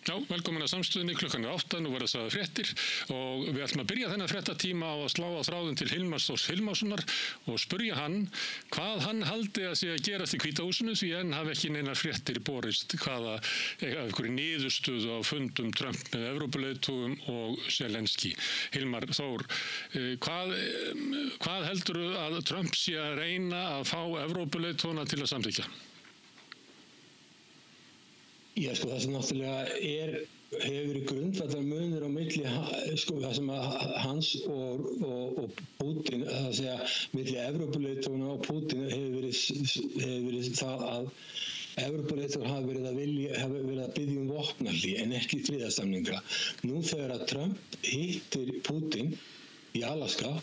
Já, velkomin að samstöðinni, klukkan 8, nú verða það fréttir og við ætlum að byrja þennan fréttatíma á að slá á þráðin til Hilmars Þórs Hilmarssonar og spurja hann hvað hann haldi að sé að gerast í Hvíta húsinu því enn hafi ekki neinar fréttir borist hvaða einhverju niðurstöðu á fundum Trump með Evrópuleiðtogum og Zelenski. Hilmar Þór, hvað heldurðu að Trump sé að reyna að fá Evrópuleiðtogana til að samþykkja? Já, það sem náttúrulega hefur verið grundvallar munur á milli, það sem að hans og Pútín, það að segja, milli Evrópuleiðtogana og Pútín hefur verið það að Evrópuleiðtogar hafa verið að biðja vopnahlé en ekki friðarsamninga. Nú þegar að Trump hittir Pútín í Alaska,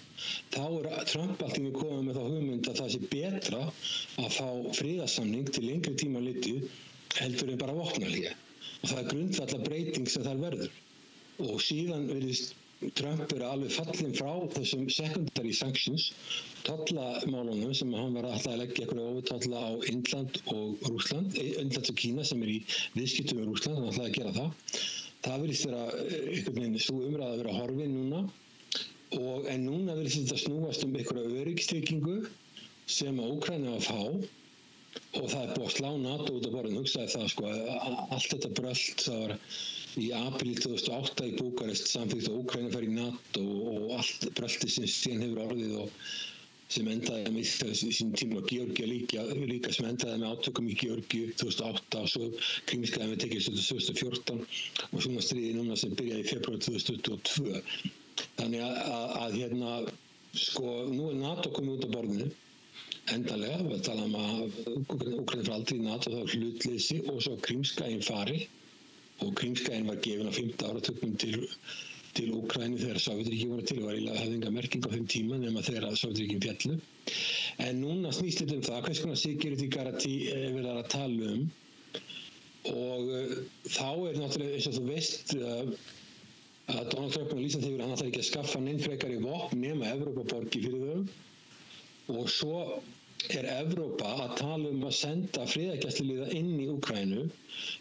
þá Trump allt í einu komið með þá hugmynd að það sé betra að fá friðarsamning til lengri tíma litið heldur bara vopnahlé og það grundvallar breyting sem þar verður og síðan virðist Trump vera alveg fallinn frá þessum secondary sanctions tollamálunum sem hann var alltaf að leggja einhverja ofurtolla á Indland og Rússland, Indland og Kína sem í viðskiptum með Rússland, hann ætlaði að gera það virðist vera einhvern veginn sú umræða að vera horfin núna en núna virðist þetta snúast einhverja öryggstryggingu sem að Úkraína að fá og það búið að slá NATO út af borðinu, hugsaði það allt þetta brölt, það var í apríl 2008 í Búkarest samþykkt að Úkraína fer í NATO og allt bröltið sem síðan hefur orðið og sem endaði með sín tíma og Georgía líka sem endaði með átökum í Georgíu 2008 og svo Krímskaði með tekið 2014 og svona stríði núna sem byrjaði í febrúar 2022. Þannig að nú NATO komið út af borðinu endalega, við talaðum að Úkraína fyrir aldrei í NATO, það var hlutleysi og svo Krímskaginn fari og Krímskaginn var gefin á 5. áratugnum til Úkraínu þegar Sovétríkin voru til og hafði enga merking á þeim tíma nema þegar Sovétríkin féllu. En núna snýst þetta það, hvers konar security guarantee verið að tala og þá náttúrulega eins og þú veist að Donald Trump og Lýsand hefur hann ætlar ekki að skaffa neinn frekari vopn nema Evrópa borgi fyrir þau og svo Evrópa að tala að senda friðargæsluliða inn í Úkraínu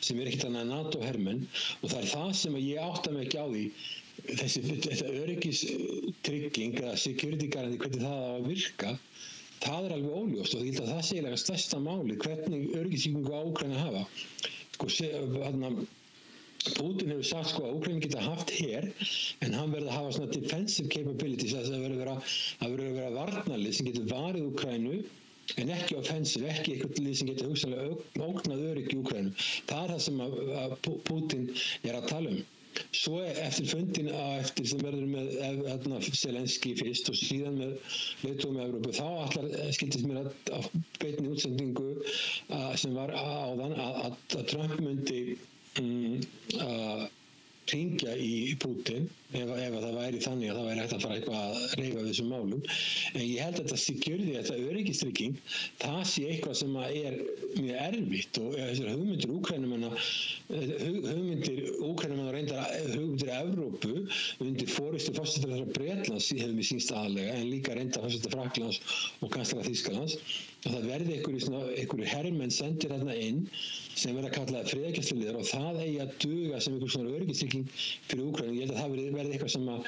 sem ekkert annað en NATO-hermenn og það það sem ég átta mig ekki á því þetta öryggistrygging eða security guarantee, hvernig það á að virka það alveg óljóst og ég held að það sé eiginlega stærsta máli hvernig öryggistryggingu á Úkraínu hafa Pútín hefur sagt að Úkraína geta haft her en hann verður að hafa svona defensive capabilities það verður að vera varnarlið sem getur varið Úkraínu en ekki offensive, ekki eitthvað lið sem getur hugsanlega ógnað öryggi Úkraínu. Það það sem að Pútín að tala Svo eftir fundin sem verður með Zelenski fyrst og síðan með leiðtogum í Evrópu þá skildist mér að beinni útsendingu sem var áðan að Trump myndi hringja í Pútín ef það væri þannig að það væri hægt að fara eitthvað að reifa þessum málum en ég held að þetta security, þetta öryggistrygging það sé eitthvað sem mjög erfitt og þessar hugmyndir Úkraínumanna reyndar hugmyndir Evrópu undir forystu forsætisráðherra Bretlands hefur mér sýnst aðalega en líka reyndar forsætisráðherra Frakklands og kanslara Þýskalands að það verði einhverju hermenn sendir þarna inn sem verða kallaði friðargæsluliðar og það eigi að duga sem einhvers svona öryggistrygging fyrir Úkraínu. Ég held að það verði eitthvað sem að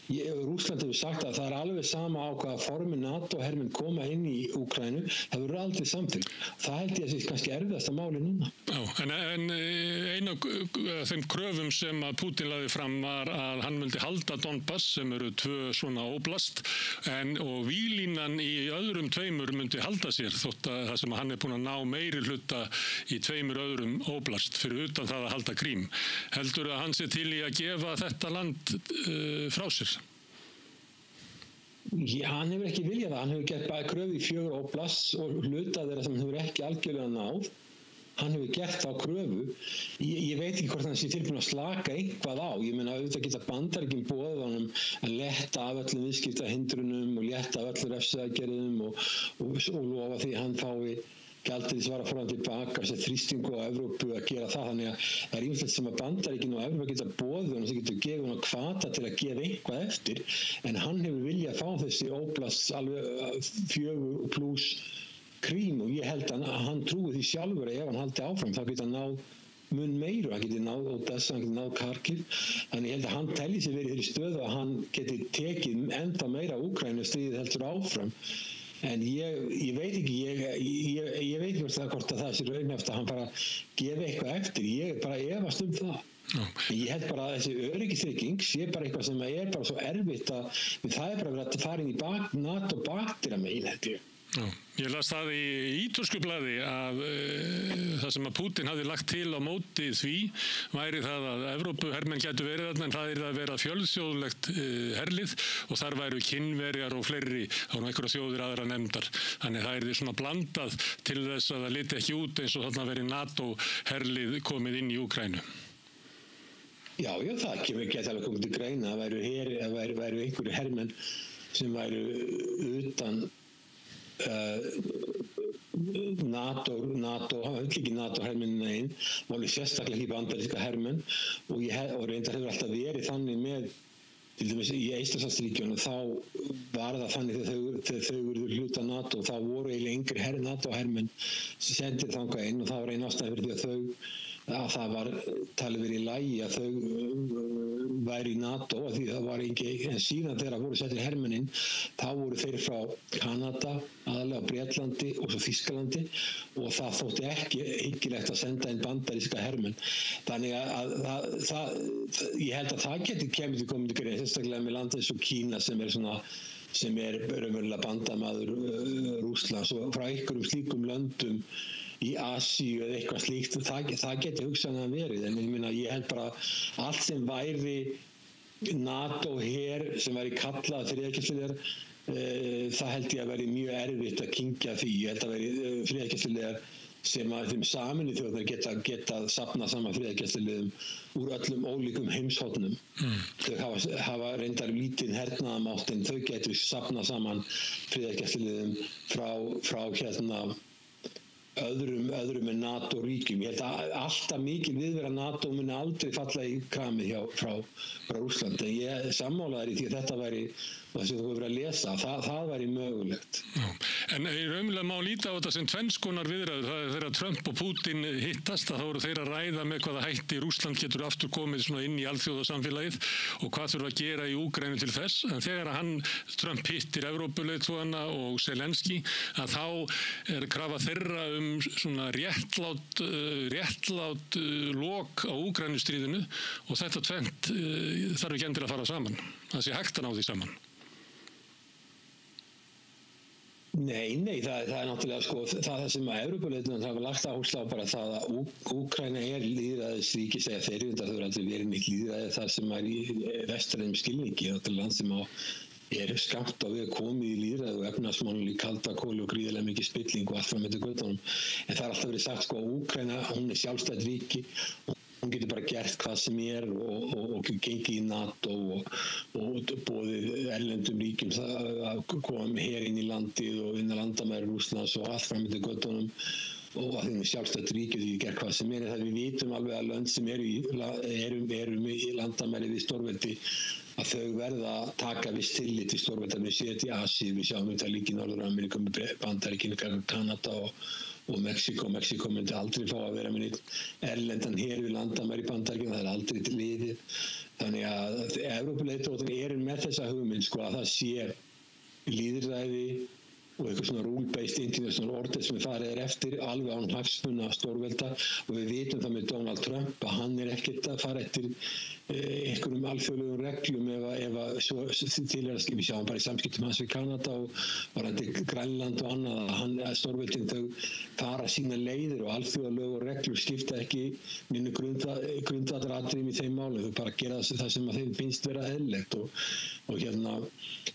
Rússland hefur sagt að það alveg sama á hvaða formi NATO-hermenn koma inn í Úkraínu, það verður aldrei samþykkt. Það held ég að sé kannski erfiðasta máli núna. Já, en einu af þeim kröfum sem að Pútín lagði fram var að hann myndi halda Donbass sem eru 2 svona oblast og víglínan í öðrum 2 myndi halda sér þótt að það sem hann búinn að ná meiri hluta í 2 öðrum oblast fyrir utan það að halda Krím. Heldur að hann sé til í að gefa þetta land frá sér? Já, hann hefur ekki viljað það. Hann hefur gert bara kröfu í 4 oblast og hluta þeirra sem hann hefur ekki algjörlega náð. Hann hefur gert þá kröfu. Ég veit ekki hvort hann sé tilbúinn að slaka eitthvað á. Ég meina auðvitað geta Bandaríkin boðið honum að létta af öllum viðskiptahindrunum og létta af öllum refsiaðgerðum og lofa því hann fái gjaldið svara fóran tilbaka þessi þrýstingu á Evrópu að gera það þannig að það ýmislegt sem að Bandaríkin og Evrópa geta boðið og það getur gefið hann hvata til að gefa eitthvað eftir en hann hefur viljað fá þessi oblast alveg 4 pluss Krím og ég held að hann trúi því sjálfur að ef hann haldi áfram þá getur hann náð mun meira, hann geti náð Odessa, hann geti náð Kharkiv, þannig ég held að hann telji sig verið í þeirri stöðu að hann geti tekið enda meira Úkraínu stríðið heldur áfram. En ég veit ekki, ég veit ekki hvort að það sé raunhæft að hann bara gefi eitthvað eftir, ég bara efast það. Ég held bara að þessi öryggistrygging sé bara eitthvað sem er bara svo erfitt að það bara verið að fara inn í NATO bakdyra megin, held ég. Já, ég las það í ítölsku blaði að það sem að Pútín hafði lagt til á móti því væri það að Evrópuhermenn gætu verið þarna en það er að vera fjölþjóðlegt herlið og þar væru Kínverjar og fleiri á einhverja þjóðir aðra nefndar. Þannig það er því svona blandað til þess að það liti ekki út eins og þarna verið NATO herlið komið inn í Úkraínu. Já, það geti alveg komið til greina að væru einhverju hermenn sem væru utan NATO, ekki NATO hermennin einn, máli sérstaklega ekki bandaríska hermenn og reyndar hefur alltaf verið þannig með, til dæmis í Eystrasaltsríkjunum, þá var það þannig þegar þau voru hluta NATO, þá voru eiginlega yngri NATO hermenn sendir þangað inn og það var einn ástæða fyrir því að það var talið verið í lagi að þau væri í NATO og því það var en síðan þegar voru settir hermennin þá voru þeir frá Kanada, aðalega Bretlandi og svo Þýskalandi og það þótti ekki hyggilegt að senda inn bandaríska hermenn. Þannig að ég held að það geti komið til greina, sérstaklega með landa eins og Kína sem er raunverulega bandamaður Rússlands og frá einhverjum slíkum löndum í Asíu eða eitthvað slíkt, það geti hugsanlega verið, en ég held bara allt sem væri NATO-her sem væri kallað friðargæsluliðar, það held ég að veri mjög erfitt að kyngja því. Ég held að veri friðargæsluliðar sem að þeim Sameinuðu þjóðirnar geta safnað saman friðargæsluliðum úr öllum ólíkum heimshornum. Þau hafa reyndar lítinn hernaðamátt en þau getur safnað saman friðargæsluliðum frá öðrum en NATO-ríkjum. Ég held að alltaf mikil viðvera NATO muni aldrei falla í kramið frá Rússlandi. Ég sammálaður í því að þetta væri, og þess að þú hefur verið að lesa, það væri mögulegt. Já. En raunverulega má líta á þetta sem tvenns konar viðræður. Það er þegar Trump og Putin hittast að þá eru þeir að ræða með hvaða hætti Rússland getur aftur komið svona inn í alþjóðasamfélagið og hvað þurfa að gera í Úkraínu til þess. En þegar Trump hittir Evrópuleiðtogana og Zelenski að þá er krafa þeirra svona réttlát lok á Úkraínustríðinu og þetta tvennt þarf ekki endilega að fara saman. Það sé hægt að ná því saman. Nei, það er náttúrulega það sem að Evrópuleiðtogarnir hafa lagt áherslu á bara það að Úkraína er lýðræðisríki, segja þeir, þau eru aldrei verið neitt lýðræði þar sem er í vestrænum skilningi, náttúrulega land sem er skammt á við að komið í lýðræði og efnahagsmálum í kalda kóli og gríðarlega mikið spilling og allt fram eftir göttunum. En það er alltaf verið sagt að Úkraína, hún er sjálfstætt ríki, hún getur bara gert hvað sem er og gengið í NATO og boðið erlendum ríkjum að koma með her inn í landið og inn að landamæri Rússlands og allt fram eftir göttunum og að þeim er sjálfstætt ríkið því gert hvað sem er. En það við vitum alveg að lönd sem eru í landamæri við stórveldi að þau verða að taka viss tillit til stórvelda. Við séum þetta í Asíu, við sjáum þetta líka í Norður-Ameríku með Bandaríkin, Kanada og Mexíkó. Mexíkó myndi aldrei fá að vera með erlendan her við landamæri í Bandaríkjunum, það er aldrei til liðið. Þannig að Evrópuleiðtogarnir eru með þessa hugmynd að það sé lýðræði og eitthvað svona rule-based international order sem farið eftir alveg án hagsmuna stórvelda og við vitum það með Donald Trump að hann er ekkert að fara eftir einhverjum alþjóðlegum reglum ef svo til að við sjáum bara í samskiptum hans við Kanada og varandi Grænland og annað að stórveldin þau fara sína leiðir og alþjóðalög og reglur skipta ekki minni grundvallaratriðum í þeim málum, þau bara gera það sem að þeim finnst vera eðlilegt og hérna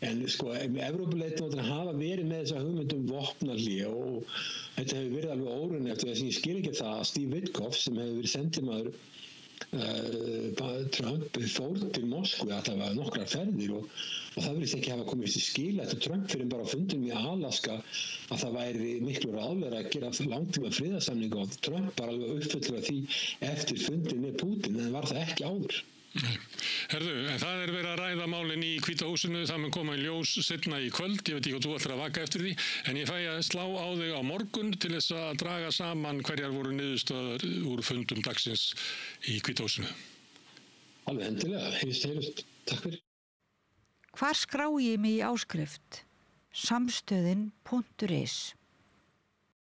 en Evrópuleiðtogarnir hafa verið með þessa hugmyndum vopnahlé og þetta hefur verið alveg óraunhæft og þess að ég skil ekki það að Steve Witkoff sem hefur verið sendimaður Trump fór til Moskvu að það var nokkrar ferðir og það virðist ekki hafa komið til skil eftir Trump fyrir bara á fundinum í Alaska að það væri miklu ráðlegra að gera langtíma friðarsamning og Trump var alveg uppfullur af því eftir fundin með Putin en var það ekki áður. Herðu, en það verið að ræða málin í Hvíta húsinu, það mun koma í ljós seinna í kvöld, ég veit ekki hvað þú ætlar að vaka eftir því, en ég fæ að slá á þig á morgun til þess að draga saman hverjar voru niðurstöður úr fundum dagsins í Hvíta húsinu. Alveg endilega, heyrist, takk fyrir. Hvar skrái ég mig í áskrift? Samstöðin.is